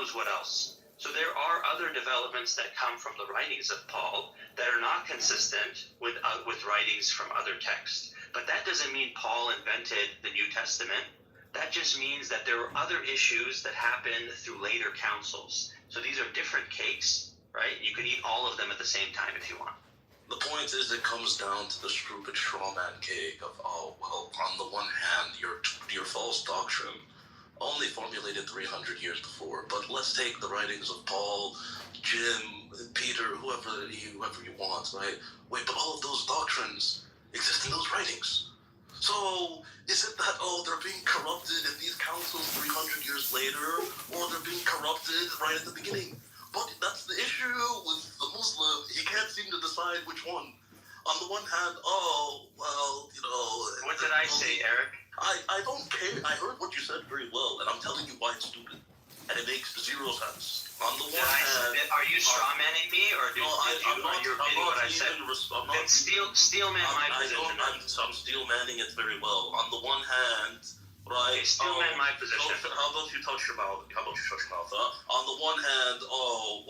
knows what else. So there are other developments that come from the writings of Paul that are not consistent with writings from other texts. But that doesn't mean Paul invented the New Testament. That just means that there were other issues that happened through later councils. So these are different cakes, right? You can eat all of them at the same time if you want. The point is, it comes down to the stupid straw man cake of, oh, well, on the one hand, your false doctrine only formulated 300 years before, but let's take the writings of Paul, Jim, Peter, whoever you want, right? Wait, but all of those doctrines exist in those writings. So, is it that, they're being corrupted in these councils 300 years later, or they're being corrupted right at the beginning? But that's the issue with the Muslim. He can't seem to decide which one. On the one hand, What did I say, Eric? I don't care. I heard what you said very well, and I'm telling you why it's stupid. And it makes zero sense. On the one hand... Are you strawmanning me, or are you repeating what I said? Then steelman my position. I'm steelmanning it very well. On the one hand, right... Okay, steelman my position. How about you touch your mouth? On the one hand, we're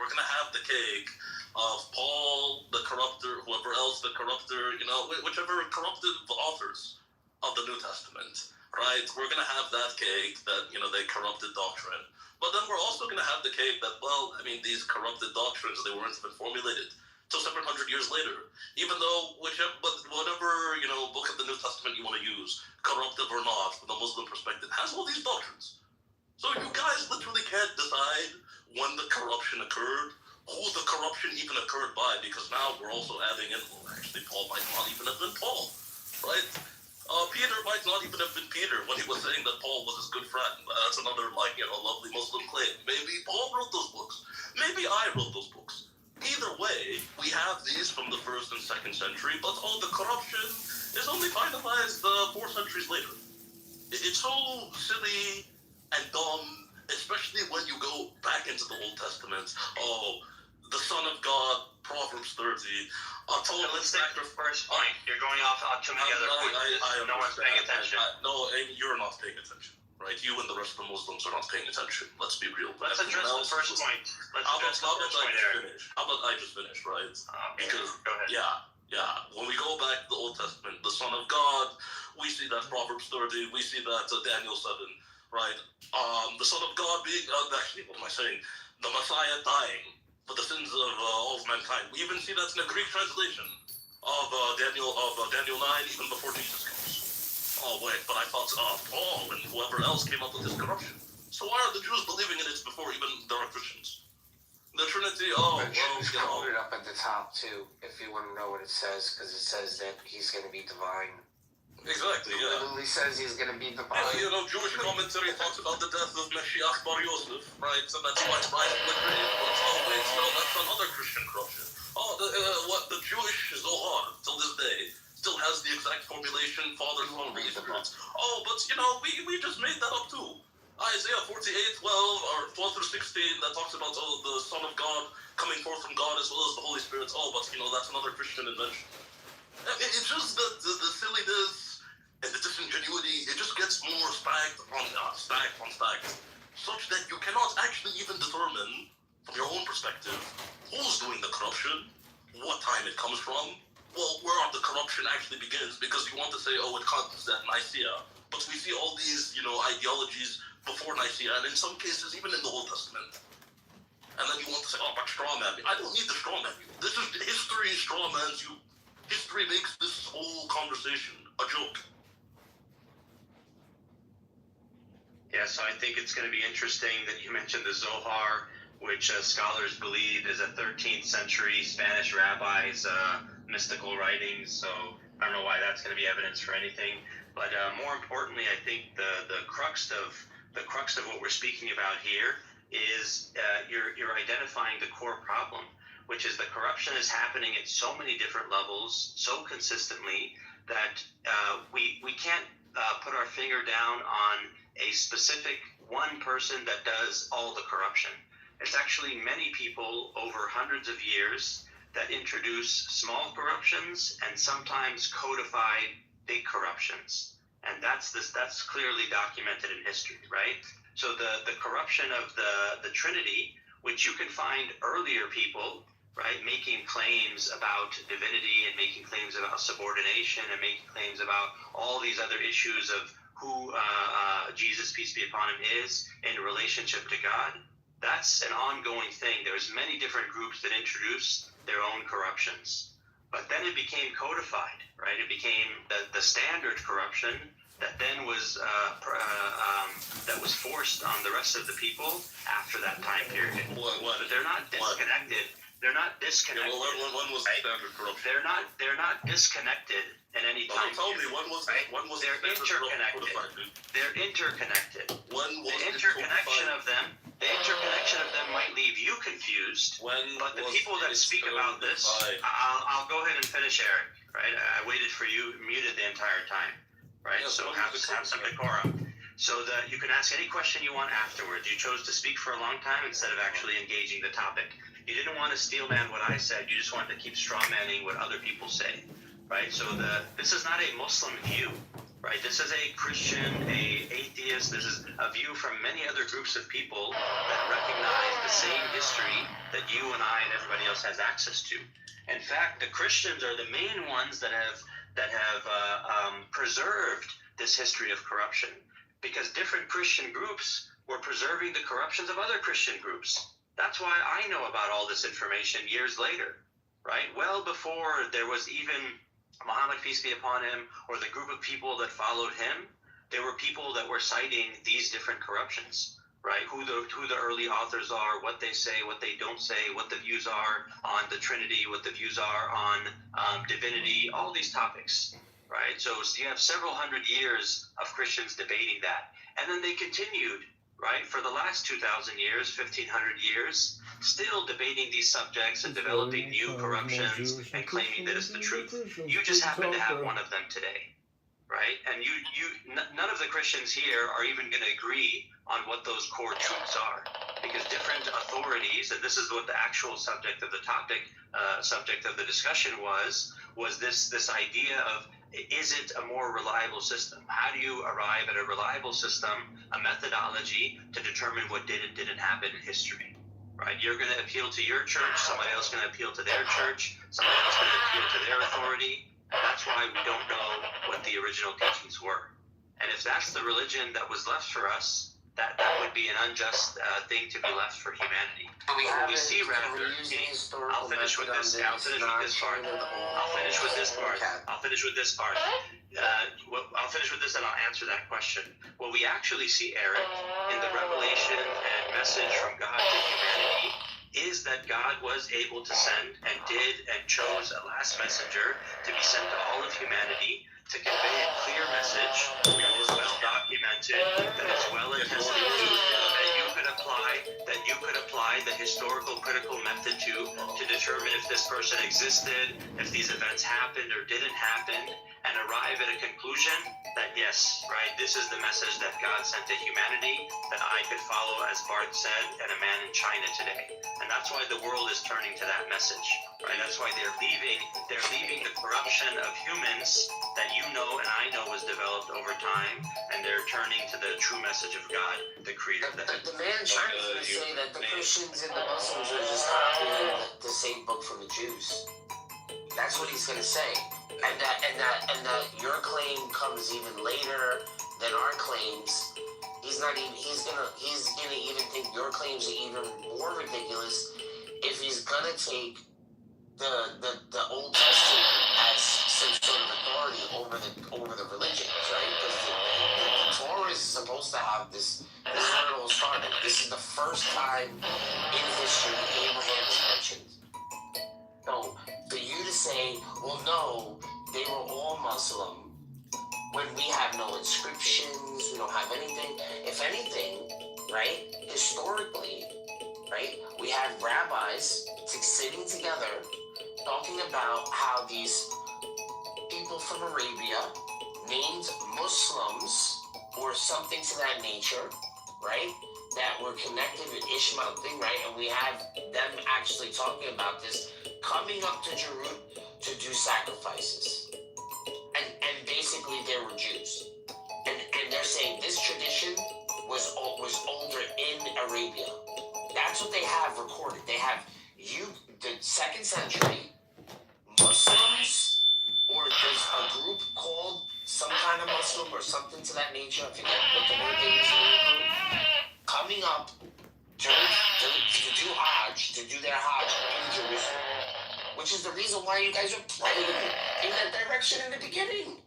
going to have the cake of Paul, the corrupter, whoever else the corrupter, whichever corrupted authors of the New Testament, right? We're going to have that cake that, they corrupted doctrine. But then we're also going to have the cake that, these corrupted doctrines, they weren't even formulated till 700 years later. Even though whatever, book of the New Testament you want to use, corruptive or not, from the Muslim perspective, has all these doctrines. So you guys literally can't decide when the corruption occurred, who the corruption even occurred by, because now we're also adding in, actually, Paul might not even have been Paul, right? Peter might not even have been Peter when he was saying that Paul was his good friend. That's another, lovely Muslim claim. Maybe Paul wrote those books. Maybe I wrote those books. Either way, we have these from the 1st and 2nd century, but the corruption is only finalized 4 centuries later. It's so silly and dumb, especially when you go back into the Old Testament. The Son of God, Proverbs 30. Let's take the first point. You're going off too many other points. No one's paying attention. No, you're not paying attention, right? You and the rest of the Muslims are not paying attention. Let's be real. Let's address the first point. How about I just finish, right? Because, go ahead. Yeah. When we go back to the Old Testament, the Son of God, we see that Proverbs 30, we see that Daniel 7, right? The Son of God being, actually, what am I saying? The Messiah dying for the sins of all of mankind. We even see that in the Greek translation of Daniel 9, even before Jesus comes. Oh, wait, but I thought Paul and whoever else came up with this corruption. So why are the Jews believing in it before even there are Christians? The Trinity, Just hold it up at the top, too, if you want to know what it says, because it says that he's going to be divine. Exactly, yeah. It literally says he's going to be divine. Jewish commentary talks about the death of Mashiach Bar Yosef, right? So that's why it's rising from the grave. But that's another Christian corruption. The Jewish Zohar, till this day, still has the exact formulation, Father, Son, Holy Spirit. We just made that up too. Isaiah 48:12 or 12 through 16 that talks about the Son of God coming forth from God as well as the Holy Spirit. That's another Christian invention. It's just the silliness and the disingenuity. It just gets more stacked on stacked, such that you cannot actually even determine from your own perspective who's doing the corruption, what time it comes from, where the corruption actually begins, because you want to say, it comes at Nicaea, but we see all these, ideologies before Nicaea, and in some cases even in the Old Testament. And then you want to say, but straw man me. I don't need to straw man you. This is history straw mans you. History makes this whole conversation a joke. Yeah, so I think it's going to be interesting that you mentioned the Zohar, which scholars believe is a 13th century Spanish rabbi's mystical writings. So I don't know why that's going to be evidence for anything. But more importantly, I think the crux of what we're speaking about here is you're identifying the core problem, which is the corruption is happening at so many different levels, so consistently, that we can't put our finger down on a specific one person that does all the corruption. It's actually many people over hundreds of years that introduce small corruptions and sometimes codified big corruptions. and that's clearly documented in history, right? So the corruption of the Trinity, which you can find earlier people, right, making claims about divinity and making claims about subordination and making claims about all these other issues of who Jesus, peace be upon him, is in relationship to God. That's an ongoing thing. There's many different groups that introduce their own corruptions. But then it became codified, right? It became the standard corruption that then was forced on the rest of the people after that time period. But they're not disconnected. They're not disconnected. Yeah, one was right? standard corruption. They're not disconnected in any time. Tell me, one was They're interconnected. They're interconnected. The interconnection of them might leave you confused. But the people that speak about this, I'll go ahead and finish, Eric. Right? I waited for you, muted the entire time. Right? So have some decorum. So that you can ask any question you want afterwards. You chose to speak for a long time instead of actually engaging the topic. You didn't want to steel man what I said. You just wanted to keep straw manning what other people say, right? So this is not a Muslim view, right? This is a Christian, a atheist. This is a view from many other groups of people that recognize the same history that you and I and everybody else has access to. In fact, the Christians are the main ones that have preserved this history of corruption, because different Christian groups were preserving the corruptions of other Christian groups. That's why I know about all this information years later, right? Well before there was even Muhammad, peace be upon him, or the group of people that followed him, there were people that were citing these different corruptions, right? Who the early authors are, what they say, what they don't say, what the views are on the Trinity, what the views are on divinity, all these topics, right? So you have several hundred years of Christians debating that. And then they continued, right, for the last 2,000 years, 1,500 years, still debating these subjects and developing new corruptions and claiming that it's the truth. You just happen to have one of them today, right? And none of the Christians here are even going to agree on what those core truths are, because different authorities, and this is what the actual subject of the topic, subject of the discussion was this idea of, is it a more reliable system? How do you arrive at a reliable system, a methodology to determine what did and didn't happen in history, right? You're going to appeal to your church, somebody else is going to appeal to their church, somebody else is going to appeal to their authority. That's why we don't know what the original teachings were. And if that's the religion that was left for us, that would be an unjust thing to be left for humanity. What we see rather, I'll finish with this part. I'll finish with this and I'll answer that question. What we actually see, Eric, in the revelation and message from God to humanity is that God was able to send and did and chose a last messenger to be sent to all of humanity to convey a clear message that is well documented, that is well attested to, that you could apply the historical critical method to determine if this person existed, if these events happened or didn't happen, and arrive at a conclusion that yes, right, this is the message that God sent to humanity that I could follow, as Bart said, and a man in China today. And that's why the world is turning to that message, right? That's why they're leaving the corruption of humans that you know and I know was developed over time, and they're turning to the true message of God, the creator. The man in China is going to say that the Christians and the Muslims are just copying the same book from the Jews. That's what he's going to say. And that your claim comes even later than our claims. He's gonna even think your claims are even more ridiculous if he's gonna take the Old Testament as some sort of authority over the religions, right? Because the Torah is supposed to have this. This is where it all started. This is the first time in history Abraham is mentioned. So for you to say, well, no, they were all Muslim, when we have no inscriptions, we don't have anything. If anything, right, historically, right, we have rabbis sitting together talking about how these people from Arabia, named Muslims or something to that nature, right, that were connected with Ishmael thing, right, and we have them actually talking about this, coming up to Jerusalem to do sacrifices. And basically they were Jews. they're saying this tradition was older in Arabia. That's what they have recorded. They have the 2nd century Muslims, or there's a group called some kind of Muslim or something to that nature. I forget what the word they use in Hebrew. Coming up to do Hajj, to do their Hajj in Jerusalem, which is the reason why you guys are playing in that direction in the beginning.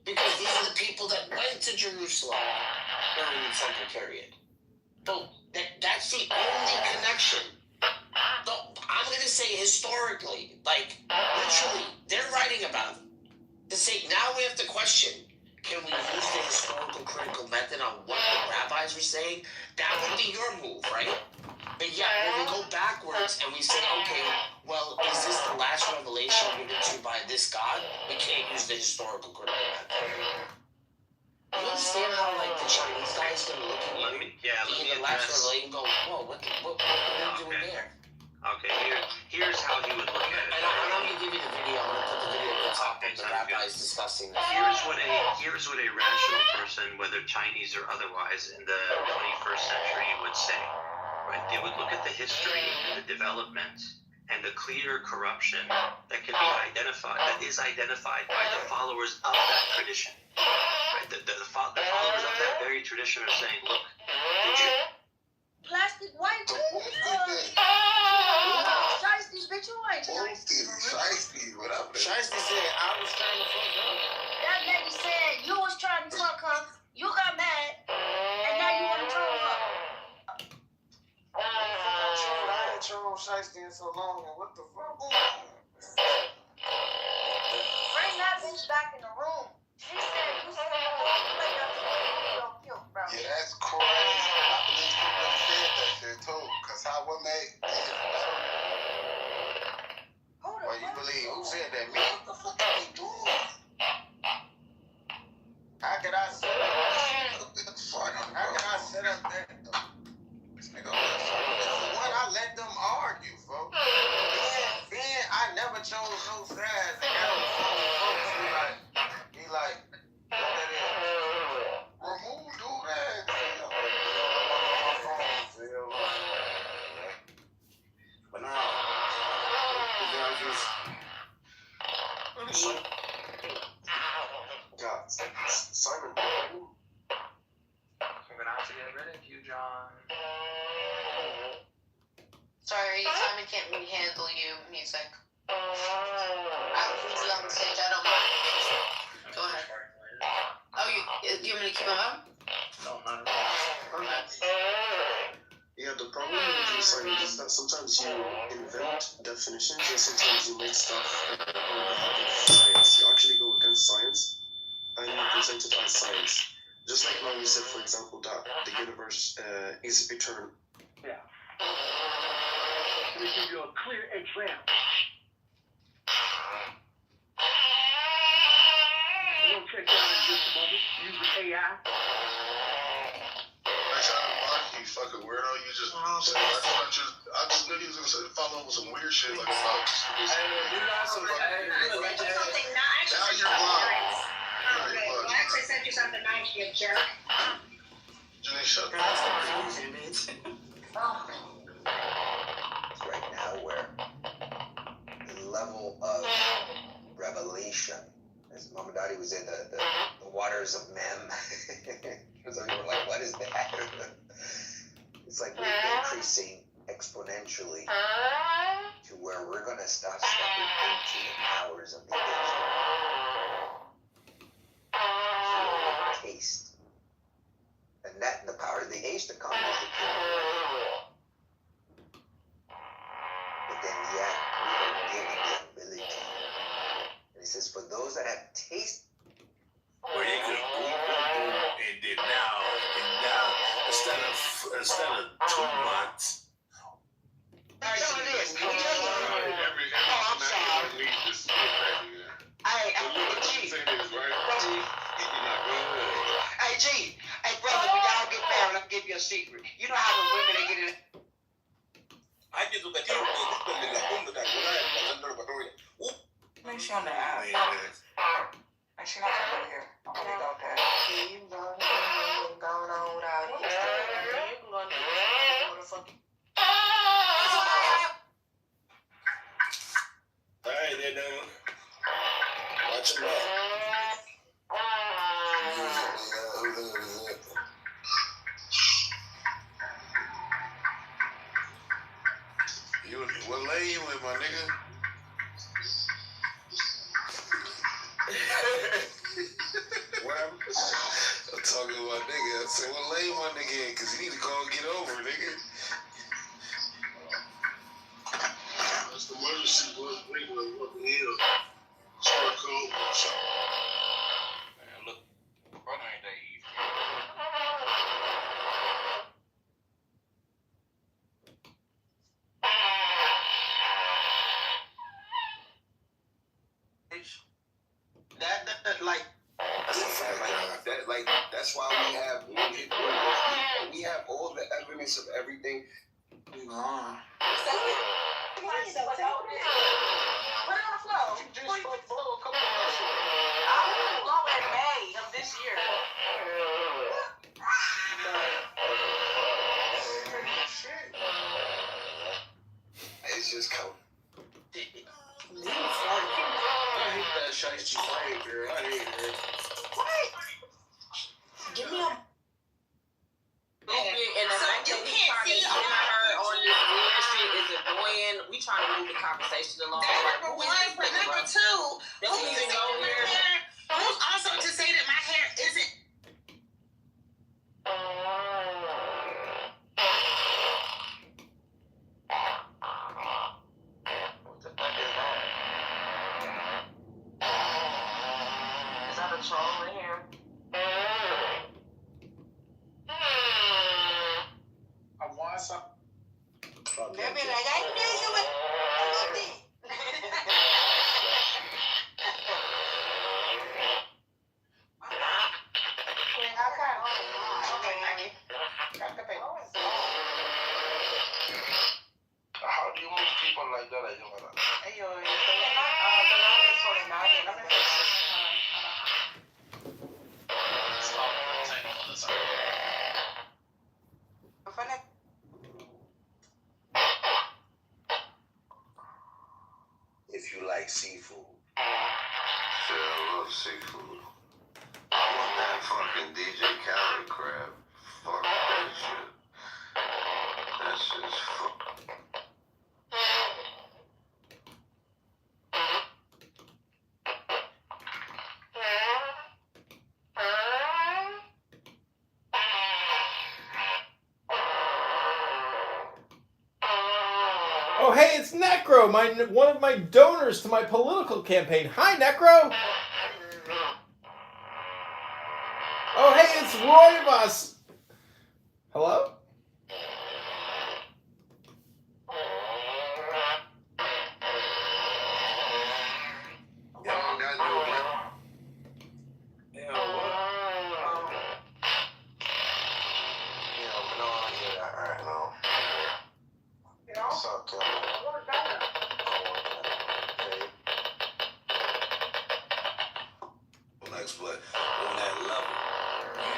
Because these are the people that went to Jerusalem during the Temple period. So that's the only connection. So I'm going to say historically, like literally, they're writing about it. To say now we have to question, can we use the historical critical method on what the rabbis were saying? That would be your move, right? But yeah, when we go backwards and we say, okay, well, is this the last revelation given to you by this God? We can't use the historical critical method. You understand how, like, the Chinese guy's gonna look at you being the last revelation and go, whoa, what are you doing there? Okay, here's how he would look at it. And I'm gonna give you the video. I'm gonna put the video at the top of the rabbis discussing this. Here's what a rational person, whether Chinese or otherwise, in the 21st century would say. Right? They would look at the history and the development and the clear corruption that can be identified, that is identified by the followers of that tradition. Right? The followers of that very tradition are saying, look, did you... Plastic white Shiesty, bitch, you ain't Shiesty, whatever. Shiesty said, I was trying to fuck her. That lady said you was trying to fuck her, you got mad, and now you want to troll her. I ain't trolled Shiesty in so long, and what the fuck? Bring that bitch back in the room. She said you said you played up to your guilt, bro. Yeah, that's crazy. I believe people said that shit too, cause how would make? Well, you believe who said that? Me? What the fuck are you doing? How could I sit up there? How could I sit up there? This nigga, what? I let them argue, folks. Then I never chose no sides. And got on the phone with folks. He like, what that is? Remove, do that. But now, God, Simon. We're gonna have to get rid of you, John. Sorry, Simon can't really handle you music. He's on the stage, I don't mind. Go ahead. Oh, you want me to keep him up? No, not at all. Yeah, the problem with you, Simon, is that sometimes you invent definitions and sometimes you make stuff on behalf of science. You actually go against science and you present it as science. Just like now you said, for example, that the universe is eternal. Yeah. Let me give you a clear example. We'll check out in just a moment using AI. You fucking weirdo, you just said, I just knew you was gonna follow up with some weird shit like about now you're blind. I actually sent you something nice, you jerk. Janae, shut up. That's confusing, bitch. Right now where the level of revelation, as Mama Dottie was in the waters of Mem, so we were like, what is that? It's like we're increasing exponentially to where we're going to start stepping into the powers of the age. Taste. And that the power of the age to come is the kingdom. But then yet we are giving the ability. And it says, for those that have tasted. Where they could boom, and then now, instead of 2 months. I'm sorry. Hey, G. Hey, brother, when y'all get married, I'm gonna give you a secret. You know how the women they get in. Make sure on the app. And she not coming over here. I'm gonna leave out that. You going on without it. You can go and do this motherfucker. Alright, they're done. Watch them out. What lane you in, my nigga? I'm talking to my nigga. I said, what lane my nigga in? Because you need to call and get over, nigga. That's the emergency was regular, what the hell? Star code or something. Man, look, brother ain't that easy. That like that's a fact. Like that's why we have all the evidence of everything. Put it on the floor. You just blow a couple of months away. I was blow in May of this year. Shit. It's just cold. I hate that shiesty flame, girl. I hate it. What? Give me a. And the fact that we trying to get her on this weird shit is annoying. We trying to move the conversation along. That's number one, but number two, Don't even go there. who's also to say that my hair isn't. What the fuck is that? Is that a troll in here? I want some. They'll be like, I knew you would. How do you move people like that? If you like seafood. Shit, I love seafood. I want that fucking DJ Khaled crab. Fuck that shit. That shit's fuck. Oh, hey, it's Necro, one of my donors to my political campaign. Hi, Necro. Oh, hey, it's Roybus. Hello? Y'all got no black. Yeah, what? Yeah, we don't hear that right now. What's up, Kevin? Next, but on that level,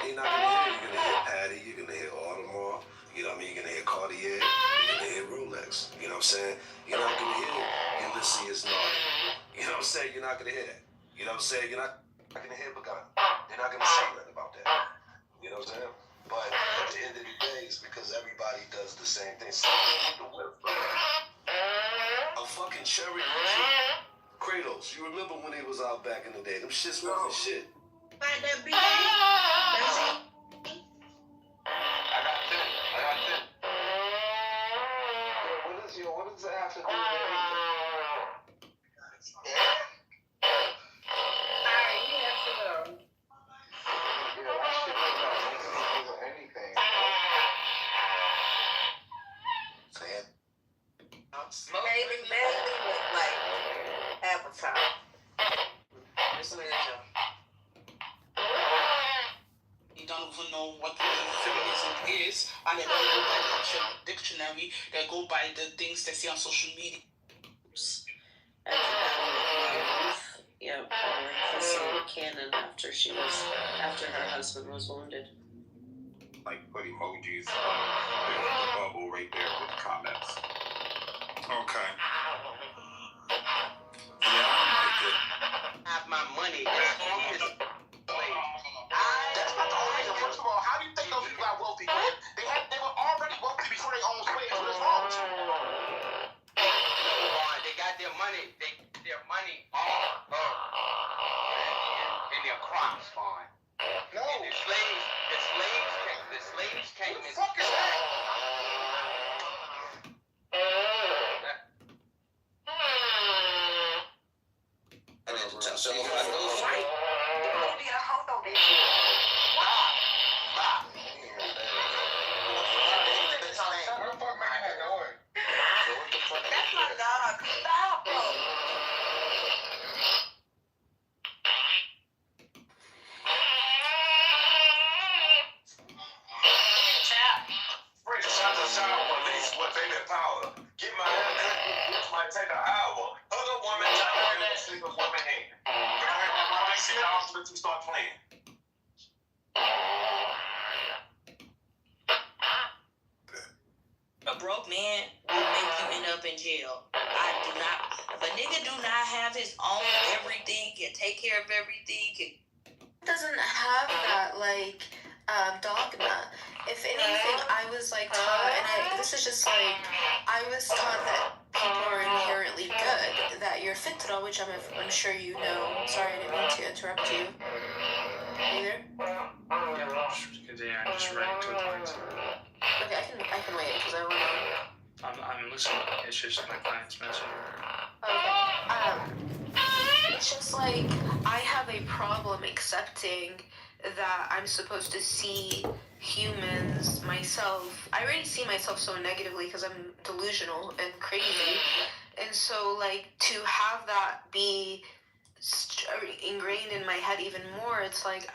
you're not gonna hear. You're gonna hear Patty. You're gonna hear Audemars. You know what I mean? You're gonna hear Cartier. You're gonna hear Rolex. You know what I'm saying? You're not gonna hear Ulysses Naughty. You know what I'm saying? You're not gonna hear that. You know what I'm saying? You're not gonna hear Bugatti. You're not gonna say nothing about that. You know what I'm saying? But at the end of the day, it's because everybody does the same thing. A fucking cherry Kratos. You remember when they was out back in the day? Them shits wasn't shit. Like that BA? I got 10. What does that have to do with anything? Alright, you have to go. Yeah, that shit does not have to do with anything. Maybe with like Avatar. Listen to that, You don't even know what feminism is, and they don't go by the dictionary, they go by the things they see on social media. and my youth, Yeah, for Sarah Cannon after her husband was wounded. Like put emojis on the bubble right there with comments. Okay. Yeah, I don't like it. Have my money as long as that's not the only reason. First of all, how do you think those people got wealthy? They were already wealthy before they owned slaves. What is wrong with you? They got their money. Their money all in their crops farm. No. And the slaves came. What the fuck is that? So you gotta go fight. That's my dog. Stop, bro. Fresh out the shower, lace with baby powder. Get my hair cut, which might take an hour. Other woman tell me to sleep with women hand. When I sit down, let you start playing. A broke man will make you end up in jail. If a nigga do not have his own everything, can take care of everything, Doesn't have that dogma. If anything, I was taught, and this is just I was taught that people are inherently good, that your fitra, which I'm sure you know. Sorry, I didn't mean to interrupt you. Either. Yeah, just continue. I'm just writing to a point. Okay, I can wait because I want to. I'm listening. It's just my client's message. Okay. It's just I have a problem accepting that I'm supposed to see humans, myself. I already see myself so negatively because I'm delusional and crazy. And so, to have that be ingrained in my head even more, it's really?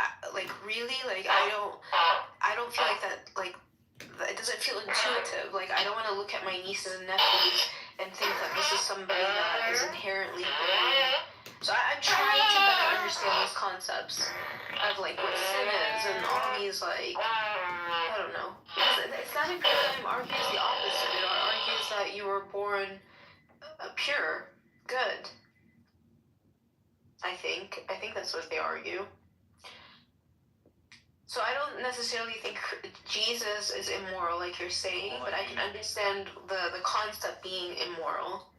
I don't feel that, it doesn't feel intuitive. I don't want to look at my nieces and nephews and think that this is somebody that is inherently born. So I'm trying to better understand these concepts of what sin is and all these I don't know. Because the Islamic paradigm argues the opposite. It argues that you were born pure, good. I think that's what they argue. So I don't necessarily think Jesus is immoral, like you're saying, but I can understand the concept being immoral.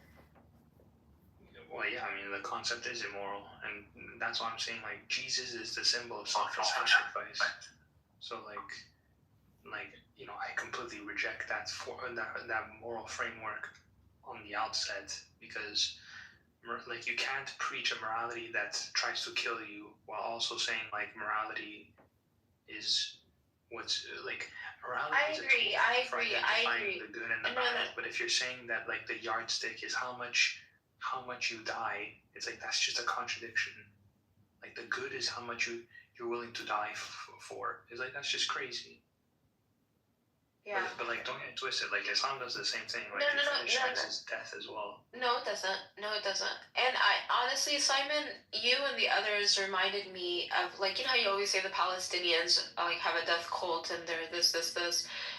Well, yeah, I mean, the concept is immoral, and that's why I'm saying, Jesus is the symbol of self-sacrifice. So, I completely reject that moral framework on the outset, because, you can't preach a morality that tries to kill you while also saying, morality is what's, morality I is agree, a tool I for agree, identifying the good and the No. bad, but if you're saying that, the yardstick is how much you die, it's that's just a contradiction. The good is how much you're willing to die for. It's that's just crazy. Yeah. But don't get twisted. Islam does the same thing. No. Is death as well. No, it doesn't. And I honestly, Simon, you and the others reminded me of how you always say the Palestinians have a death cult and they're this.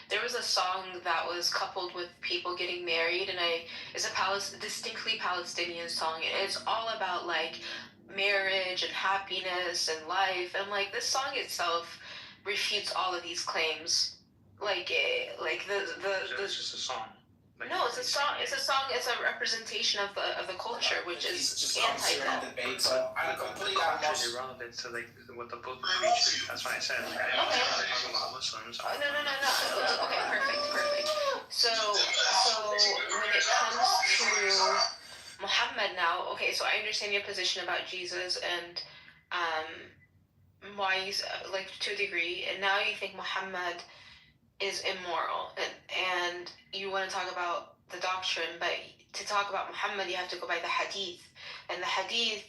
There was a song that was coupled with people getting married, and it's a distinctly Palestinian song. It's all about marriage and happiness and life, and this song itself refutes all of these claims. It's just a song. No, it's a song. It's a representation of the culture, which is anti-death. I completely It's irrelevant to what the book preaches. That's why I said I don't talk about Muslims. No. Okay, perfect. So when it comes to Muhammad now, okay, so I understand your position about Jesus and why he's to a degree, and now you think Muhammad is immoral, and you want to talk about the doctrine, but to talk about Muhammad, you have to go by the hadith, and the hadith,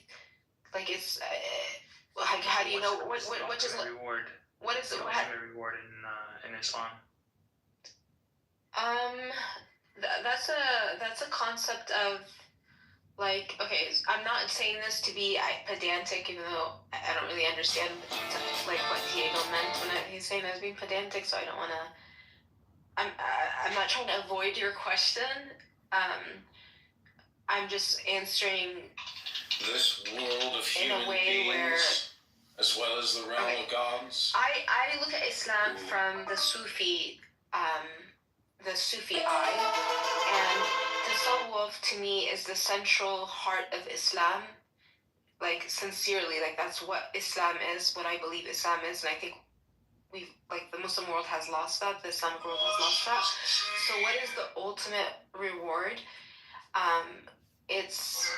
it's how do you know what is reward? What is the reward in Islam? That's a concept of Like, okay, I'm not saying this to be pedantic, even though I don't really understand like what Diego meant when he's saying I was being pedantic, so I don't want to. I'm not trying to avoid your question. I'm just answering this world of in human a way beings, where, as well as the realm of gods. I look at Islam from the Sufi eye, and Tasawwuf to me is the central heart of Islam. Like, sincerely, like, that's what Islam is, what I believe Islam is, and I think the Muslim world has lost that, the Islamic world has lost that. So what is the ultimate reward? It's,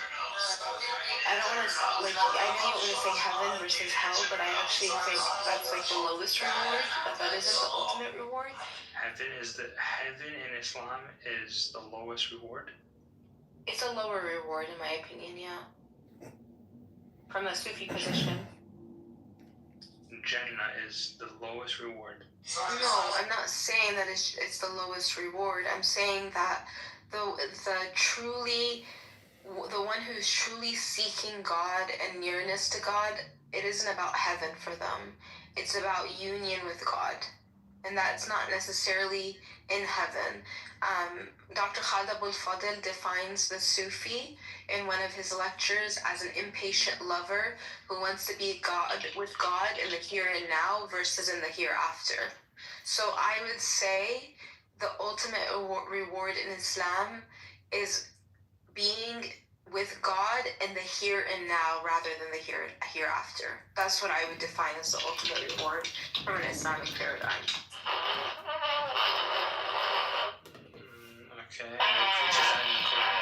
I don't want to, like, I know you don't want to say heaven versus hell, but I actually think that's, like, the lowest reward, that isn't the ultimate reward. Heaven in Islam is the lowest reward? It's a lower reward, in my opinion, yeah. From a Sufi position. Jannah is the lowest reward. No, I'm not saying that it's the lowest reward. I'm saying that the one who's truly seeking God and nearness to God, it isn't about heaven for them. It's about union with God. And that's not necessarily in heaven. Dr. Khalid Abul Fadl defines the Sufi in one of his lectures as an impatient lover who wants to be with God in the here and now versus in the hereafter. So I would say the ultimate reward in Islam is being with God in the here and now rather than the hereafter. That's what I would define as the ultimate reward from an Islamic paradigm. Okay, and it preaches that in the Quran.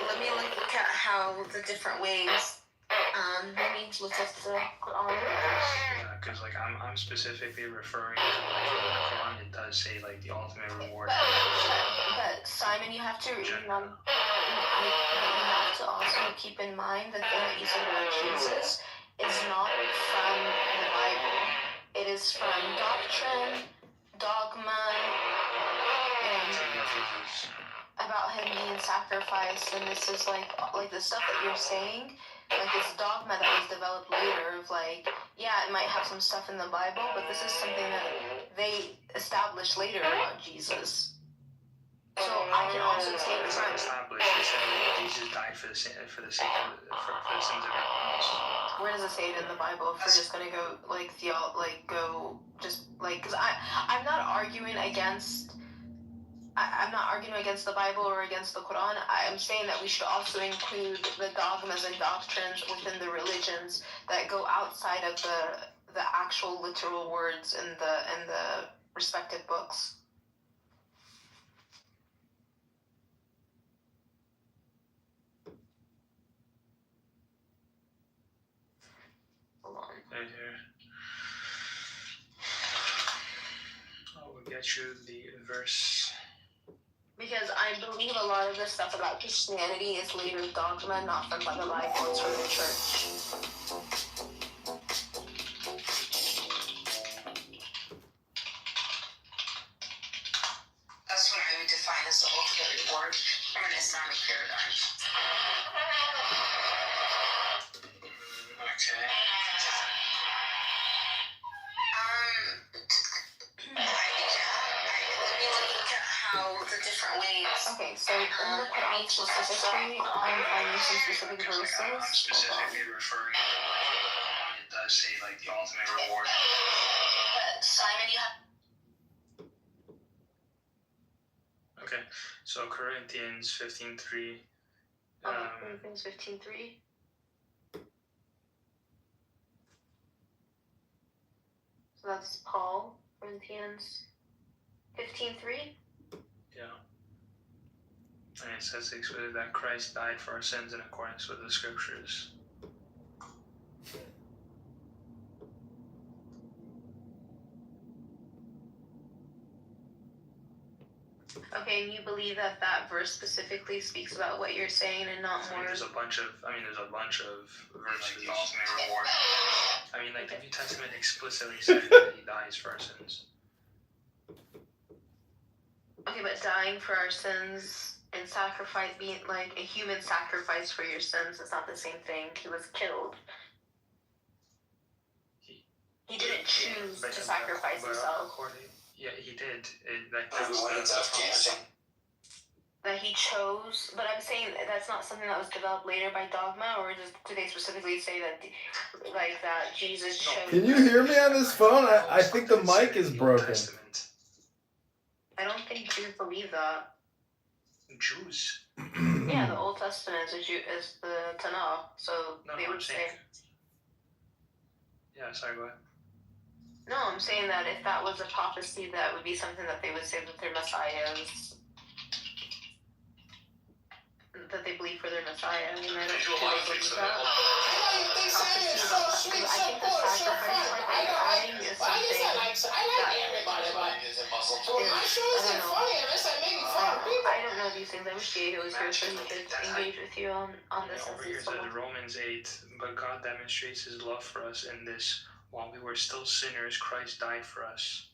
Let me look at how the different ways. Let me look at the Quran. Yeah, because like I'm specifically referring to like in the Quran, it does say like the ultimate reward. But Simon, you have to remember. You have to also keep in mind the thing that you said about Jesus is not from the Bible. It is from doctrine, dogma, and about him being sacrificed. And this is like the stuff that you're saying. Like, it's dogma that was developed later of like, yeah, it might have some stuff in the Bible, but this is something that they established later about Jesus. So I can also take from... Established, they said that Jesus died for the sins of everyone else. Where does it say it in the Bible? If we're just gonna go, because I'm not arguing against... I'm not arguing against the Bible or against the Quran. I'm saying that we should also include the dogmas and doctrines within the religions that go outside of the actual literal words in the respective books. Hold on. Right here. I will get you the verse. Because I believe a lot of the stuff about Christianity is later dogma, not from the Bible, it's from the church. That's what I would define as the ultimate reward from an Islamic paradigm. Okay. Okay, so in the Quran specifically, I'm finding some specific verses. I'm specifically referring to like in the Quran, it does say like the ultimate reward. But Simon, you have. Okay, so Corinthians 15:3. Corinthians 15:3. So that's Paul, Corinthians 15:3. Yeah. And it says explicitly that Christ died for our sins in accordance with the scriptures. Okay, and you believe that verse specifically speaks about what you're saying and not more? There's a bunch of verses. Like the ultimate reward. I mean, like the New Testament explicitly says that he dies for our sins. Okay, but dying for our sins and sacrifice, being like a human sacrifice for your sins, is not the same thing. He was killed. He didn't choose to sacrifice himself. Yeah, he did. That was the That he chose, but I'm saying that's not something that was developed later by dogma, or do they specifically say that, that Jesus chose? Can you hear me on this phone? I think the mic is broken. I don't think Jews believe that. Jews? Yeah, the Old Testament is the Tanakh, so they would say. Yeah, sorry, go ahead. No, I'm saying that if that was a prophecy, that would be something that they would say that their Messiah is. That they believe for their Messiah, and I don't think they believe that. I think the sacrifice that they're adding is something that I don't know these things. I wish Diego was here so he could engage with you on this. Over here says Romans 8, but God demonstrates his love for us in this: while we were still sinners, Christ died for us.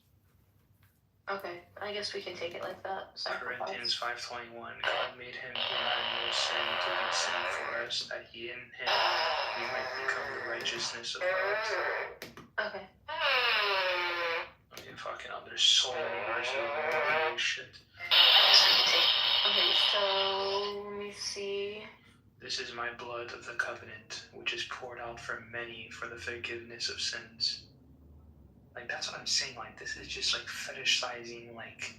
Okay, I guess we can take it like that. Corinthians 5:21. God made him who had no sin to be sin for us, that he in him we might become the righteousness of God. Okay. Okay, fucking up. There's so many verses of this shit. Okay, so let me see. This is my blood of the covenant, which is poured out for many for the forgiveness of sins. Like, that's what I'm saying. Like, this is just like fetishizing, like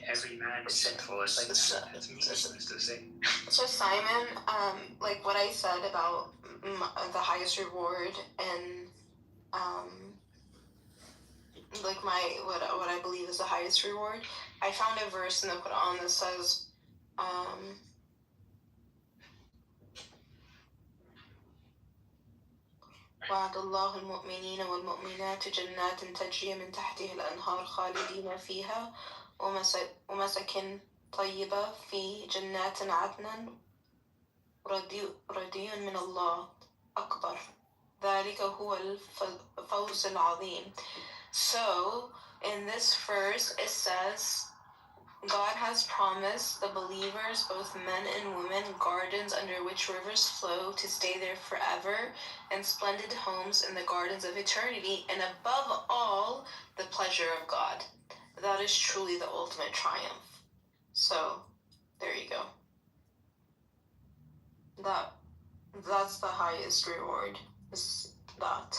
every man is sinful. It's like that's meaningless to say. So Simon, like what I said about the highest reward and like what I believe is the highest reward. I found a verse in the Quran that says, وعد الله المؤمنين والمؤمنات جنات تجري من تحتها الأنهار خالدين فيها ومساكن طيبة في جنات عدن رضي من الله أكبر ذلك هو الفوز العظيم. So in this verse it says, God has promised the believers, both men and women, gardens under which rivers flow to stay there forever, and splendid homes in the gardens of eternity, and above all, the pleasure of God. That is truly the ultimate triumph. So, there you go. That's the highest reward, is that.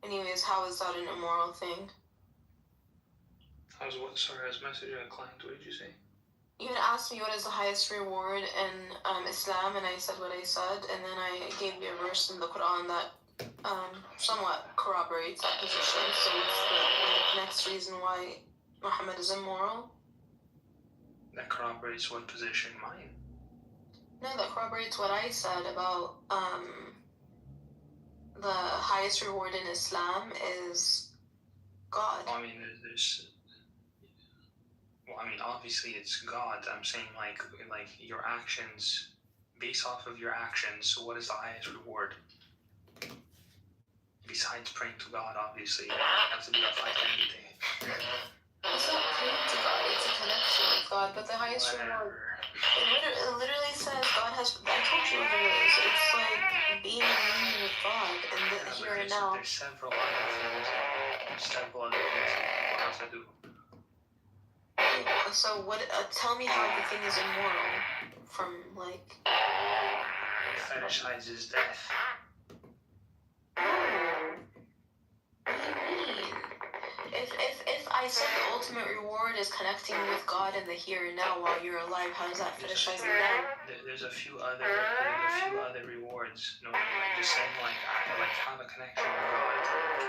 Anyways, how is that an immoral thing? I was messaging a client. What did you say? You had asked me what is the highest reward in Islam, and I said what I said, and then I gave you a verse in the Quran that somewhat corroborates that position. So what's the next reason why Muhammad is immoral? That corroborates what position? Mine? No, that corroborates what I said about the highest reward in Islam is God. Well, I mean, obviously it's God. I'm saying like your actions, based off of your actions, what is the highest reward? Besides praying to God, obviously, you have to do that like anything. It's not praying to God, it's a connection with God, but the highest reward, it literally says God has, I told you what it is, it's like being in union with God, and here and now. There's several other things what else I do. So what? Tell me how the thing is immoral from like. It fetishizes death. What do you mean? If I said the ultimate reward is connecting with God in the here and now while you're alive, how does that fetishizing death? There's a few other rewards. No, like just saying like have a connection with God.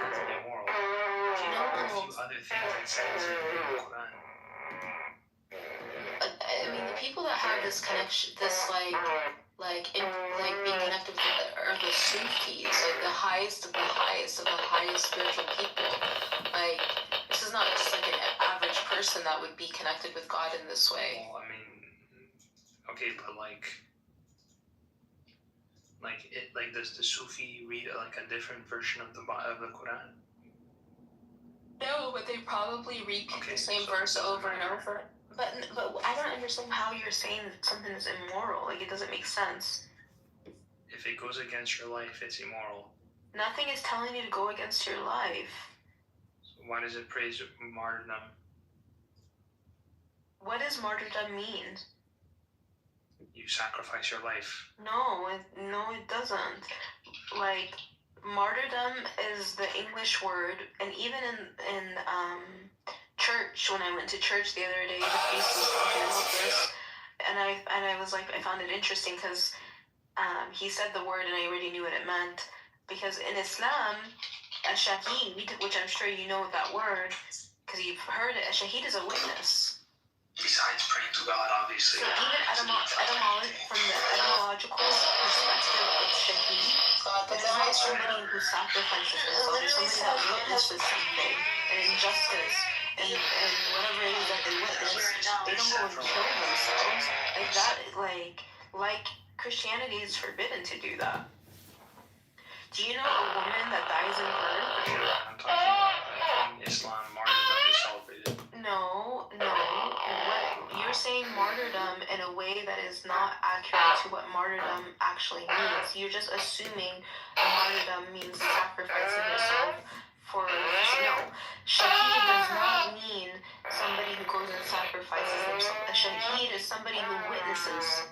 That's immoral. You know, there are a few other things that says in the Quran. I mean, the people that have this connection, this being connected with are the Sufis, like the highest of the highest of the highest spiritual people. Like, this is not just like an average person that would be connected with God in this way. Well, I mean, okay, but does the Sufi read like a different version of the Quran? No, but they probably repeat the same verse over and over. But I don't understand how you're saying that something is immoral. Like, it doesn't make sense. If it goes against your life, it's immoral. Nothing is telling you to go against your life. So why does it praise martyrdom? What does martyrdom mean? You sacrifice your life. No, it doesn't. Like, martyrdom is the English word, and even in church, when I went to church the other day, the priest was talking about this, and I was like, I found it interesting because he said the word and I already knew what it meant, because in Islam, a shaheed, which I'm sure you know what that word, because you've heard it, a shaheed is a witness. Besides praying to God, obviously. So even from the etymological perspective of shaheed, it is not somebody who sacrifices themselves, it's somebody that witnesses something, an injustice, and whatever it is that they witness, they don't go and kill themselves. Like that, like Christianity is forbidden to do that. Do you know a woman that dies in birth? I'm talking about in Islam, martyrdom is celebrated. No. What you're saying martyrdom in a way that is not accurate to what martyrdom actually means. You're just assuming martyrdom means sacrificing yourself for no. Shaheed does not mean somebody who goes and sacrifices themselves. A shaheed is somebody who witnesses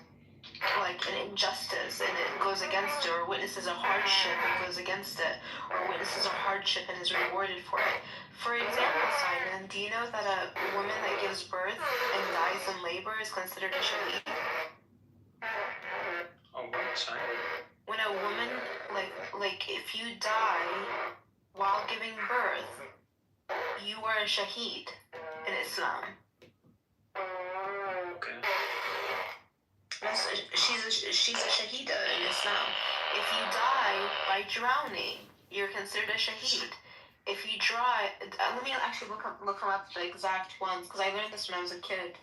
like an injustice and it goes against it, or witnesses a hardship and goes against it, or witnesses a hardship and is rewarded for it. For example, Simon, do you know that a woman that gives birth and dies in labor is considered a shaheed? Oh, what? Sorry? When a woman, like if you die while giving birth, you are a shaheed in Islam. Okay. She's a shahida in Islam. If you die by drowning, you're considered a shaheed. If you let me actually look them up the exact ones, because I learned this when I was a kid.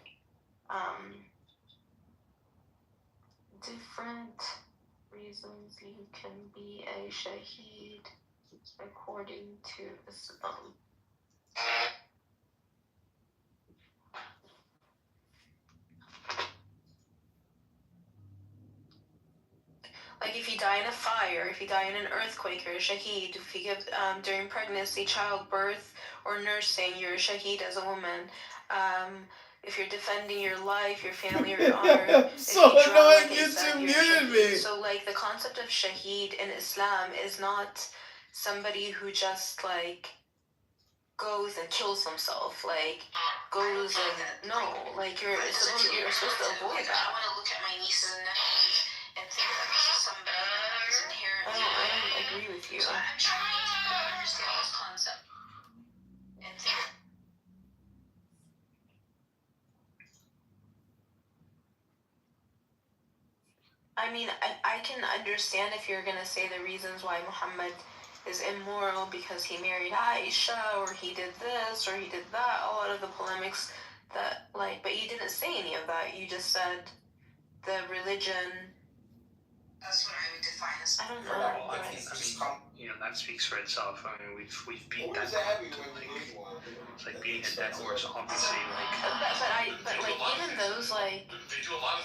Different reasons you can be a shaheed according to Islam. Like if you die in a fire, if you die in an earthquake, you're a shaheed. If you give during pregnancy, childbirth, or nursing, you're a shaheed as a woman. If you're defending your life, your family, or your honor. So annoying, YouTube muted me. So like the concept of shaheed in Islam is not somebody who just like goes and kills himself, like goes and you're supposed to avoid that. I want to look at my nieces and nephews and think that this is somebody that is inherently. I don't agree with you. So I'm trying to understand this concept and think. I mean, I can understand if you're gonna say the reasons why Muhammad is immoral because he married Aisha, or he did this, or he did that, a lot of the polemics that, but you didn't say any of that. You just said the religion. That's what I would define as. I don't know. Well, I mean, that speaks for itself. I mean, we've beat that. It's like beating a dead horse, obviously. But even those, I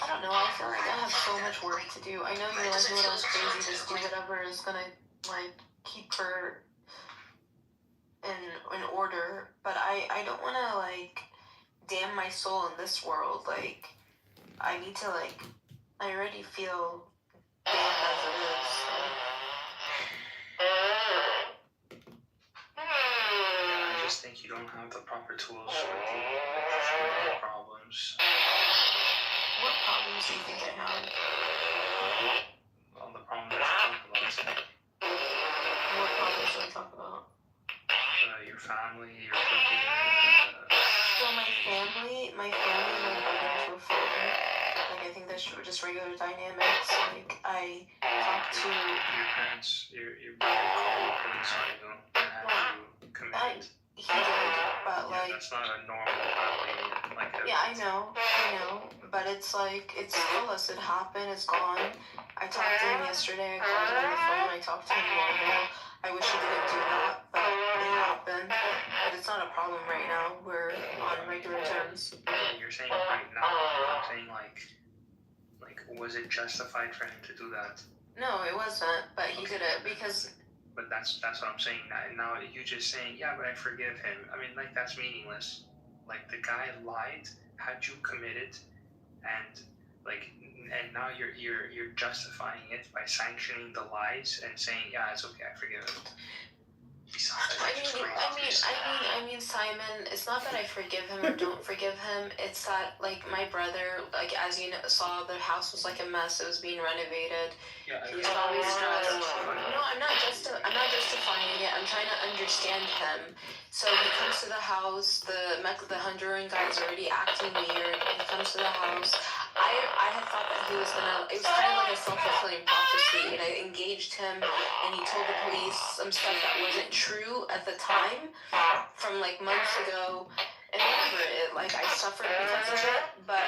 don't know. I feel like I have so much work to do. I know you're like, no, that's crazy. Just do whatever is gonna keep her in order. But I don't want to damn my soul in this world. I need to I already feel damned as it is. I just think you don't have the proper tools for dealing with the problems. What problems do you think I have? All the problems that you talk about. What problems do I talk about? Your family, your brother. So my family and my brothers were fine. I think that's just regular dynamics. I talk to your parents. Your brother called the police on you and had you committed. He did, but that's not a normal family. Yeah, I know, but it's flawless. It happened. It's gone. I talked to him yesterday. I called him on the phone. I talked to him normal. I wish he didn't do that, but it happened. But it's not sense. You're saying right now. I'm saying like, was it justified for him to do that? No, it wasn't. But he did it because. But that's what I'm saying. Now you just saying, yeah, but I forgive him. I mean, like, that's meaningless. Like, the guy lied, had you committed, and now you're justifying it by sanctioning the lies and saying, yeah, it's okay, I forgive him. I mean, Simon, it's not that I forgive him or don't forgive him. It's that, like, my brother, like, as you saw, the house was like a mess. It was being renovated. Yeah, he was probably stressed. No, I'm not justifying it. I'm trying to understand him. So he comes to the house. The Honduran guy is already acting weird. He comes to the house. I had thought that he was gonna. It was kind of like a self-fulfilling prophecy, and I engaged him, and he told the police some stuff that wasn't true at the time, from like months ago, and whatever. I suffered because of it, but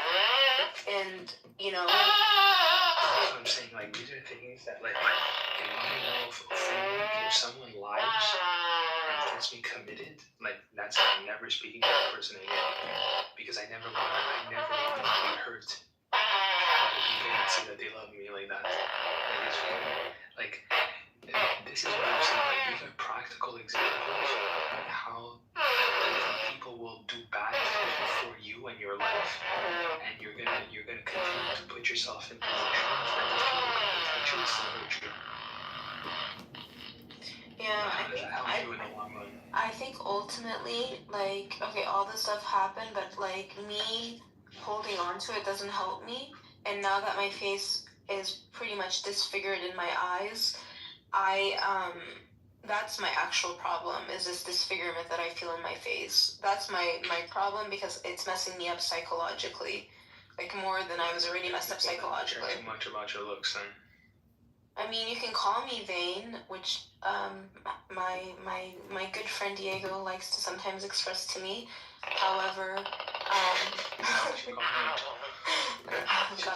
you know. That's what I'm saying. Like, these are things that, like, in my moral framework, if someone lies and gets me committed, like, that's it. I'm never speaking to that person again, because I never want to be hurt. People that say that they love me like that. Like, this is what I'm saying. Like, these are practical examples of how people will do bad for you and your life, and you're gonna continue to put yourself in positions that these people can potentially still hurt you. Yeah, I think ultimately, like, okay, all this stuff happened, but like me holding on to it doesn't help me. And now that my face is pretty much disfigured in my eyes, that's my actual problem, is this disfigurement that I feel in my face. That's my problem, because it's messing me up psychologically, like more than I was already messed up psychologically. Too much about your looks, then. I mean, you can call me vain, which my good friend Diego likes to sometimes express to me. However, God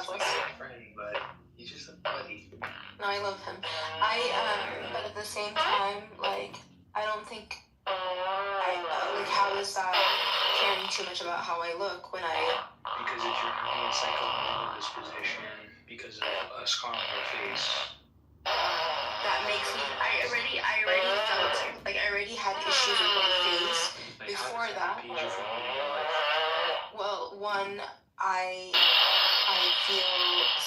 bless him. Friend, but he's just a buddy. No, I love him. But at the same time, like, I don't think like, how is that caring too much about how I look when I? Because if you're having a psychological disposition because of a scar on your face. That makes me. I already felt like I already had issues with my face before that. Well, one, I feel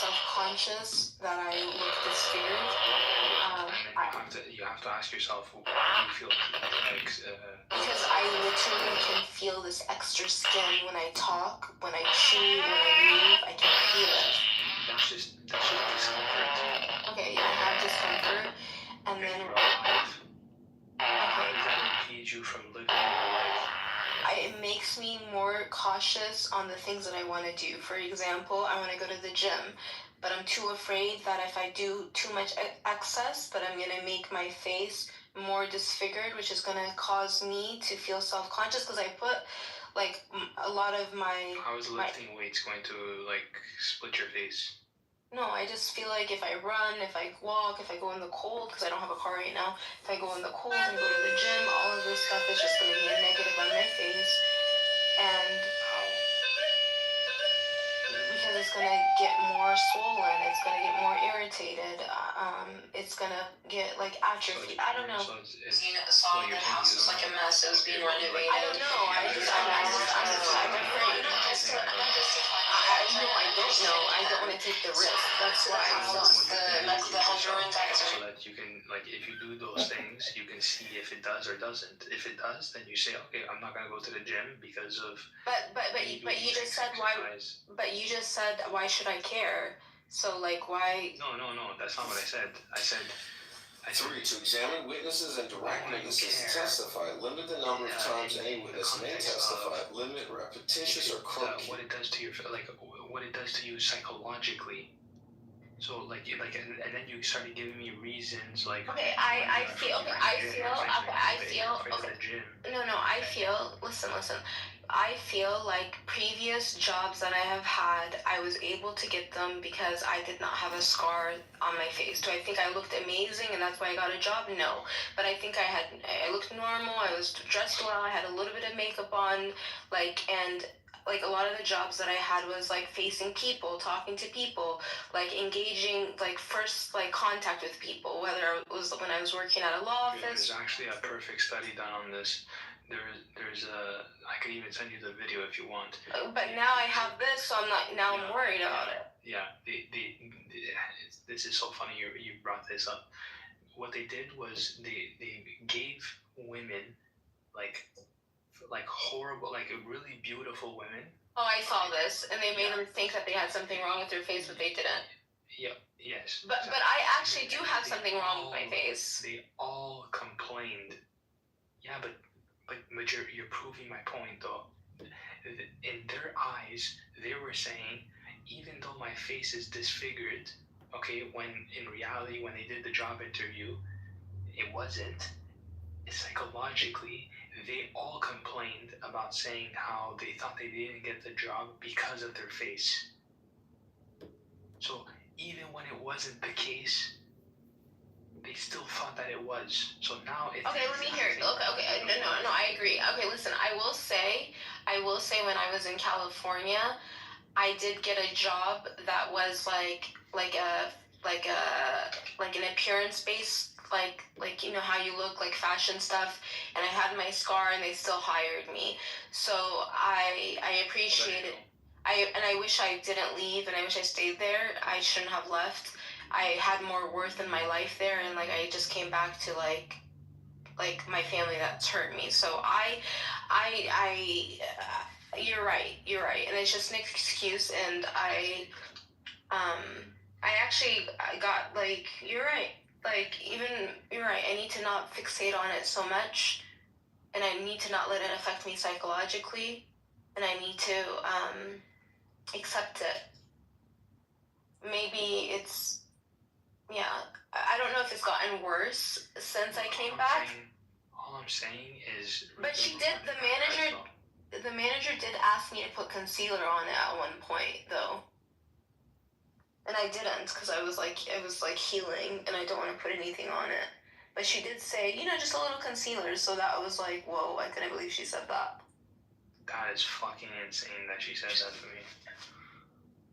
self-conscious that I look disfigured. You have to ask yourself, why do you feel like? Because I literally can feel this extra skin when I talk, when I chew, when I move. I can feel it. That's just discomfort. Okay, yeah, I have discomfort, and then. How does that impede you from living your life? It makes me more cautious on the things that I want to do. For example, I want to go to the gym, but I'm too afraid that if I do too much excess, that I'm going to make my face more disfigured, which is going to cause me to feel self-conscious, because I put, like, a lot of my... How is lifting weights going to, like, split your face? No, I just feel like if I run, if I walk, if I go in the cold, because I don't have a car right now, if I go in the cold and go to the gym, all of this stuff is just going to be a negative on my face. And because it's going to get more swollen, it's going to get more irritated, it's going to get, like, atrophy. I don't know. So the house was like a mess. It was being renovated. I don't know. I'm afraid. I don't want to take the risk. That's why the Honduran guys are. So that you can, like, if you do those things, you can see if it does or doesn't. If it does, then you say, okay, I'm not gonna go to the gym because of. But you just said why. But you just said why should I care? So, like, why? No. That's not what I said. I said. 3. To examine witnesses and direct witnesses to testify. Limit the number of times any witness may testify. Limit repetitious or crooked. What it does to your, like, what it does to you psychologically. So, like, and then you started giving me reasons, like. Okay, I feel. Listen. I feel like previous jobs that I have had, I was able to get them because I did not have a scar on my face. Do I think I looked amazing and that's why I got a job? No. But I think I looked normal, I was dressed well, I had a little bit of makeup on, like, and like a lot of the jobs that I had was like facing people, talking to people, like engaging, like first like contact with people, whether it was when I was working at a law office. There's actually a perfect study done on this. There's a, I can even send you the video if you want. But now I have this, so I'm worried about it. Yeah, this is so funny you brought this up. What they did was they gave women like horrible, like really beautiful women. Oh, I saw this, and they made them think that they had something wrong with their face, but they didn't. Yep. Yes. But I actually do have something wrong with my face. They all complained. Yeah, but you're proving my point though. In their eyes, they were saying, even though my face is disfigured, okay, when in reality, when they did the job interview, it wasn't. Psychologically, they all complained about saying how they thought they didn't get the job because of their face. So even when it wasn't the case, they still thought that it was. So now it's okay. Let me hear it. Okay. No. I agree. Okay, listen. I will say, when I was in California, I did get a job that was like an appearance based, like you know how you look, like fashion stuff, and I had my scar and they still hired me. So I appreciate it. I wish I didn't leave, and I wish I stayed there. I shouldn't have left. I had more worth in my life there, and like I just came back to like my family that's hurt me. So you're right, and it's just an excuse. And I got like, you're right. Like, even, you're right, I need to not fixate on it so much, and I need to not let it affect me psychologically, and I need to accept it. Maybe it's, I don't know if it's gotten worse since I came back. All I'm saying is... But the manager did ask me to put concealer on it at one point, though. And I didn't, because it was like healing, and I don't want to put anything on it. But she did say, just a little concealer, so that was like, whoa, I couldn't believe she said that. That is fucking insane that she said that to me.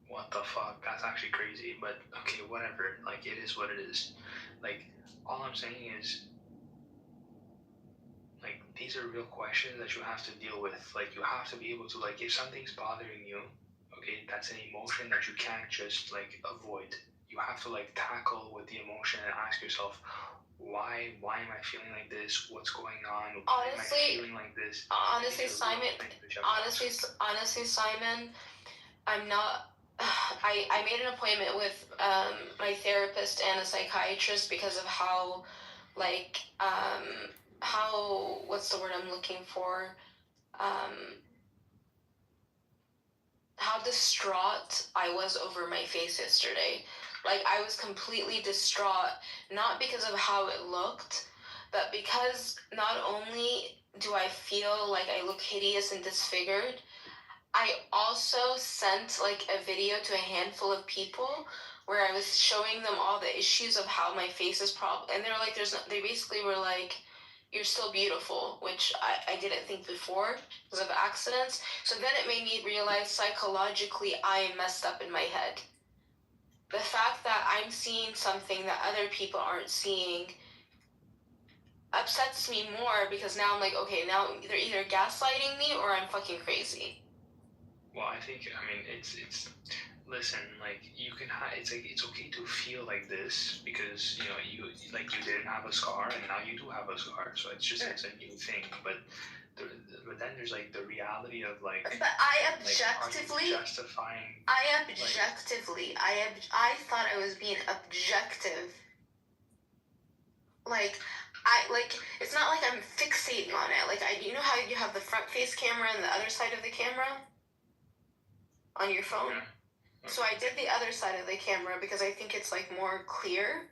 What the fuck? That's actually crazy, but okay, whatever. Like, it is what it is. Like, all I'm saying is, like, these are real questions that you have to deal with. Like, you have to be able to, like, if something's bothering you, okay, that's an emotion that you can't just, like, avoid. You have to, like, tackle with the emotion and ask yourself, why am I feeling like this? What's going on? Why am I feeling like this? Honestly, Simon, I'm not... I made an appointment with my therapist and a psychiatrist because of how, like, what's the word I'm looking for? How distraught I was over my face yesterday. Like, I was completely distraught, not because of how it looked, but because not only do I feel like I look hideous and disfigured, I also sent, like, a video to a handful of people where I was showing them all the issues of how my face is and they're like, they basically were like, you're still beautiful, which I didn't think before because of accidents. So then it made me realize psychologically I am messed up in my head. The fact that I'm seeing something that other people aren't seeing upsets me more, because now I'm like, okay, now they're either gaslighting me or I'm fucking crazy. Well, I think, it's listen, like, you can it's okay to feel like this because, you didn't have a scar and now you do have a scar, so it's a new thing, but then there's, like, the reality of, like... But I objectively... Like, justifying... I thought I was being objective. Like, it's not like I'm fixating on it. Like, you know how you have the front face camera and the other side of the camera? On your phone? Yeah. So I did the other side of the camera because I think it's, like, more clear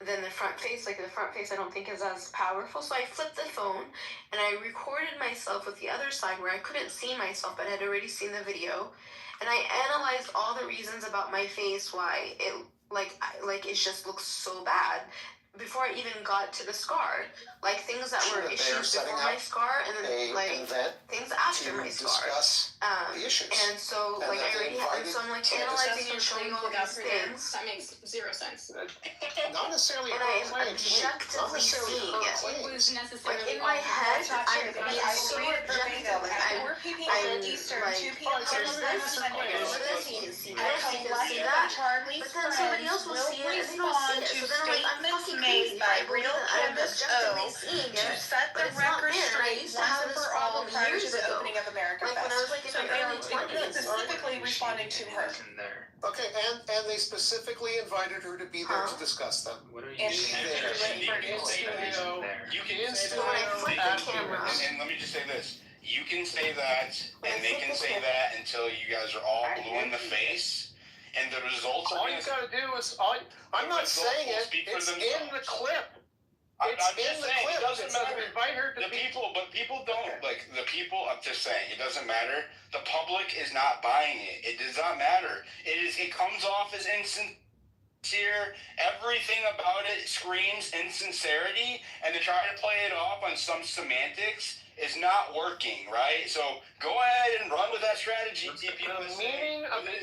than the front face. Like, the front face I don't think is as powerful. So I flipped the phone and I recorded myself with the other side where I couldn't see myself but had already seen the video. And I analyzed all the reasons about my face why it, like it just looks so bad. before I even got to the scar, like things that were They are issues setting before my up scar, and then a like event things after to my scar. discuss the issues. And so And like that I they already and so I'm like invited analyzing and showing all these things. That makes zero sense. Not necessarily And her I am claims. Not objectively necessarily seeing her it. claims. Like in my head, I'm being so objective. Like I'm like there's this, you can see this, you can see that. But then somebody else will see it and they don't see it. So then I'm like, I'm fucking crazy if I believe that I'm objectively seeing it. But it's not there. I used to have this problem years ago. Like when I was like in my early 20s. Specifically responding to her. Okay, and they specifically invited her to be there to discuss them. What are you And saying? You can say So when I flip the camera. and let me just say this. You can say that, and they can say that until you guys are all blue in the face, and the results are All you gotta do is, I'm not saying it, it's in the clip. I'm It's just in the saying, clip. it doesn't It's to matter. invite her to The be. people, but people don't, like, the people, I'm just saying, it doesn't matter. The public is not buying it. It does not matter. It comes off as insincere. Everything about it screams insincerity, and to try to play it off on some semantics is not working, right? So go ahead and run with that strategy. The meaning of the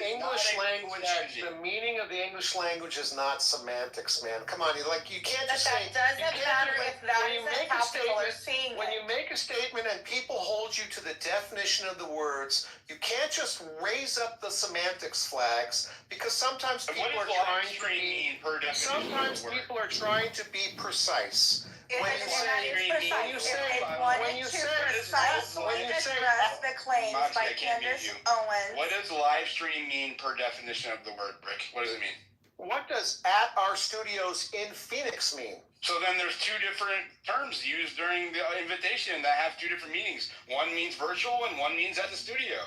English language, is not semantics, man. Come on, you can't just say. Doesn't matter if that isn't how people are seeing When it. you make a statement and people hold you to the definition of the words, you can't just raise up the semantics flags because sometimes And people what are does trying live to stream mean be. per definition of the Sometimes word? people are trying to be precise. When you And say, that is precise. when you say, It when wanted you to say, precisely when you say, address the claims Moxie, by I can't mute Candace you. Owens. What does live stream mean per definition of the word, Brick? What does it mean? what does "at our studios in Phoenix" mean? So then there's two different terms used during the invitation that have two different meanings. One means virtual and one means at the studio.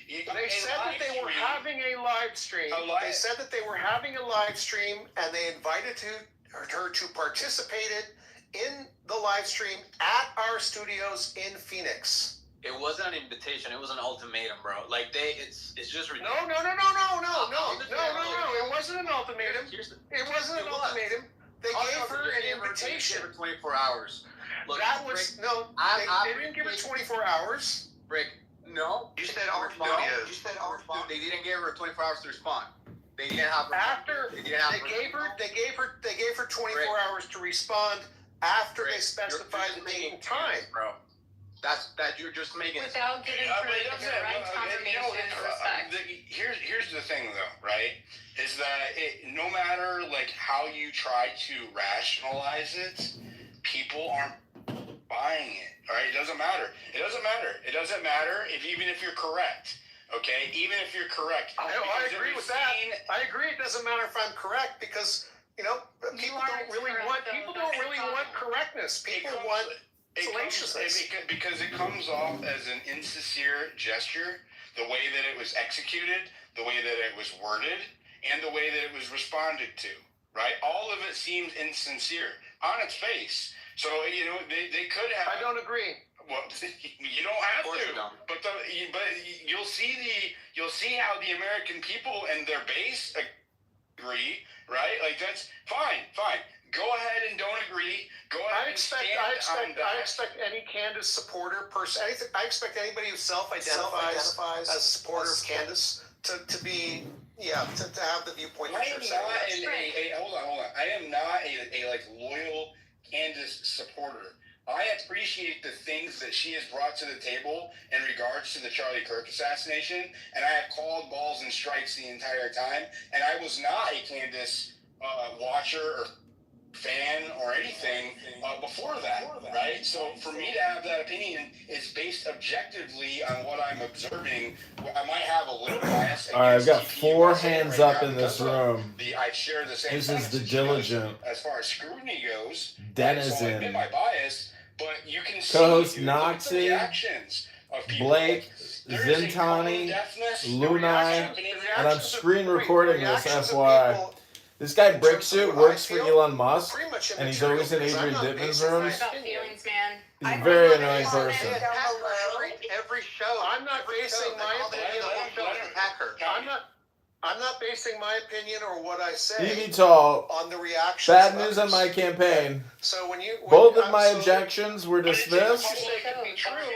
They said that they were having a live stream. They said that they were having a live stream, and they invited her to participate in the live stream at our studios in Phoenix. It wasn't an invitation. It was an ultimatum, bro. Like it's just ridiculous. No. It wasn't an ultimatum. It wasn't an ultimatum. They gave her an invitation. 24 hours. Look, That was Rick, no. They didn't give her 24 hours. Rick, no. You said our No. studios. You said our They didn't give her 24 hours to respond. They didn't have. After They didn't have. they gave her 24 hours to respond after they specified the date and time, bro. That you're just making. Without giving her the right confirmation or respect. Here's the thing, though, right? Is that no matter like how you try to rationalize it, people aren't buying it. All right, it doesn't matter. It doesn't matter even if you're correct. Okay, even if you're correct. I agree with that. I agree. It doesn't matter if I'm correct because people don't really want correctness. People want salaciousness. Because it comes off as an insincere gesture. The way that it was executed, the way that it was worded, and the way that it was responded to. Right? All of it seems insincere on its face. So they could have. I don't agree. Well, you don't have to. But you'll see how the American people and their base agree, right? Like that's fine. Go ahead and don't agree. Go ahead. I expect any Candace supporter person. I expect anybody who self-identifies as a supporter of Candace to have the viewpoint that you're saying. Hold on. I am not a loyal Candace supporter. I appreciate the things that she has brought to the table in regards to the Charlie Kirk assassination, and I have called balls and strikes the entire time, and I was not a Candace watcher or fan or anything before that, right? So for me to have that opinion is based objectively on what I'm observing. I might have a little bias. All right, I've got 4 hands up in this room. I share the same. This is the diligent as far as scrutiny goes. denizen. So I admit my bias, but you can Co-host see Noxie, the reactions of people. Blake, Zintani, Lunai, and I'm screen recording this, FYI. This guy Bricksuit works for Elon Musk, and he's always in Adrian Dittman's rooms. Feelings, man. He's a very annoying person. Every show. I'm not basing my opinion on hacker. I'm not basing my opinion or what I say eVTOL, on the reactions. bad of news on others. my campaign. So when Both of my objections were dismissed,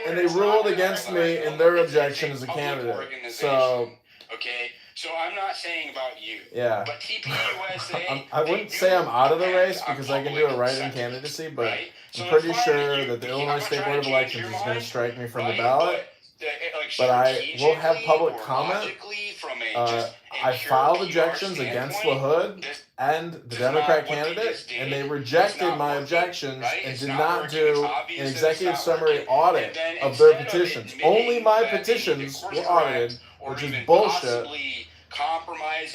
and they ruled against me in their objection as a candidate. So, okay, so I'm not saying about you. yeah. But TPUSA, I wouldn't say I'm out of the race because I can do a write-in candidacy, but I'm pretty sure that the Illinois State Board of Elections is going to strike me from the ballot. But I will have public comment. I filed objections against LaHood and the Democrat candidate, and they rejected my objections and did not do an executive summary audit of their petitions. Only my petitions were audited, which is bullshit.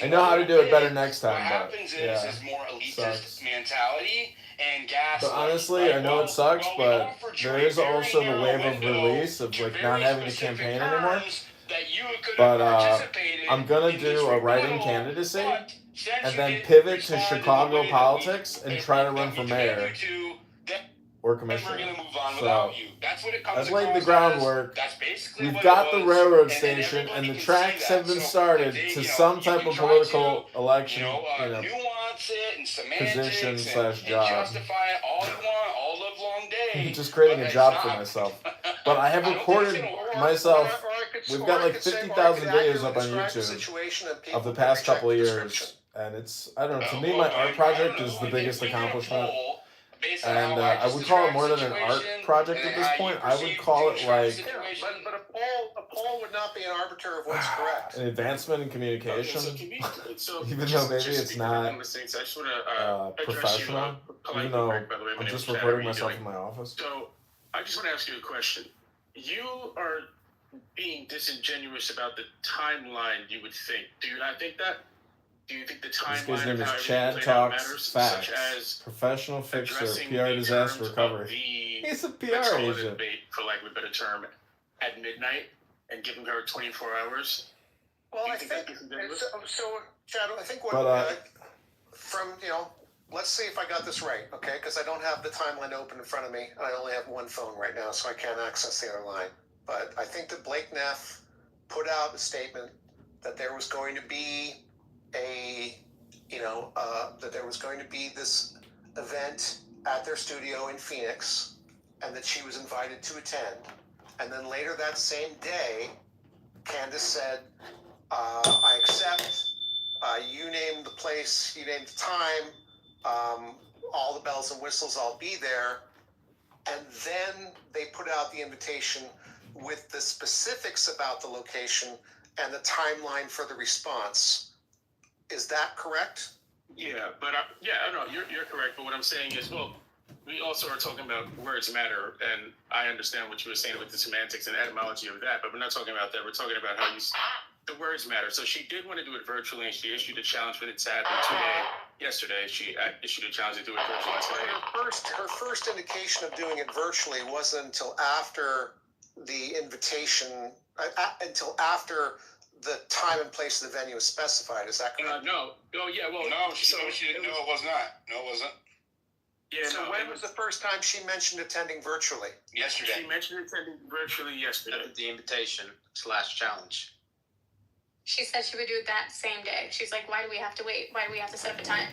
I know how to do it better next time, but yeah, sucks. But honestly, I know it sucks, but there is also the wave of release of like not having to campaign anymore. But I'm gonna do a write-in candidacy and then pivot to Chicago politics and try to run for mayor or commissioner. So I've laid the groundwork. We've got the railroad station, and the tracks have been started to some type of political election, position / job. Just creating a job for myself. But I have recorded myself. We've got like 50,000 videos up on YouTube of the past couple of years, and it's, I don't know, to me my art project is the biggest accomplishment. And I would call it more than an art project at this point. I would call it like but a poll would not be an arbiter of what's correct. An advancement in communication, even though maybe it's not professional, even though I'm just recording myself in my office. So I just want to ask you a question. You are being disingenuous about the timeline, you would think. Do you not think that? Do you think the timeline? This guy's name is Chad Talks Facts. Professional fixer, PR disaster recovery. He's a PR agent. For lack of a better term, at midnight and giving her 24 hours. Well, I think so. Chad, I think what from let's see if I got this right, okay? Because I don't have the timeline open in front of me. I only have one phone right now, so I can't access the other line. But I think that Blake Neff put out a statement that there was going to be that there was going to be this event at their studio in Phoenix, and that she was invited to attend. And then later that same day, Candace said, I accept, you name the place, you name the time, all the bells and whistles, I'll be there. And then they put out the invitation with the specifics about the location and the timeline for the response. Is that correct? Yeah, but you're correct. But what I'm saying is, well, we also are talking about words matter, and I understand what you were saying with the semantics and etymology of that. But we're not talking about that. We're talking about how the words matter. So she did want to do it virtually, and she issued a challenge for it to happen yesterday. She issued a challenge to do it virtually today. Her first indication of doing it virtually wasn't until after the invitation, until after the time and place of the venue is specified. Is that correct? No. Oh, yeah. Well, no. She didn't. No, it was not. No, it wasn't. Yeah. So when was the first time she mentioned attending virtually? Yesterday. She mentioned attending virtually yesterday. The invitation / challenge. She said she would do it that same day. She's like, why do we have to wait? Why do we have to set up a time?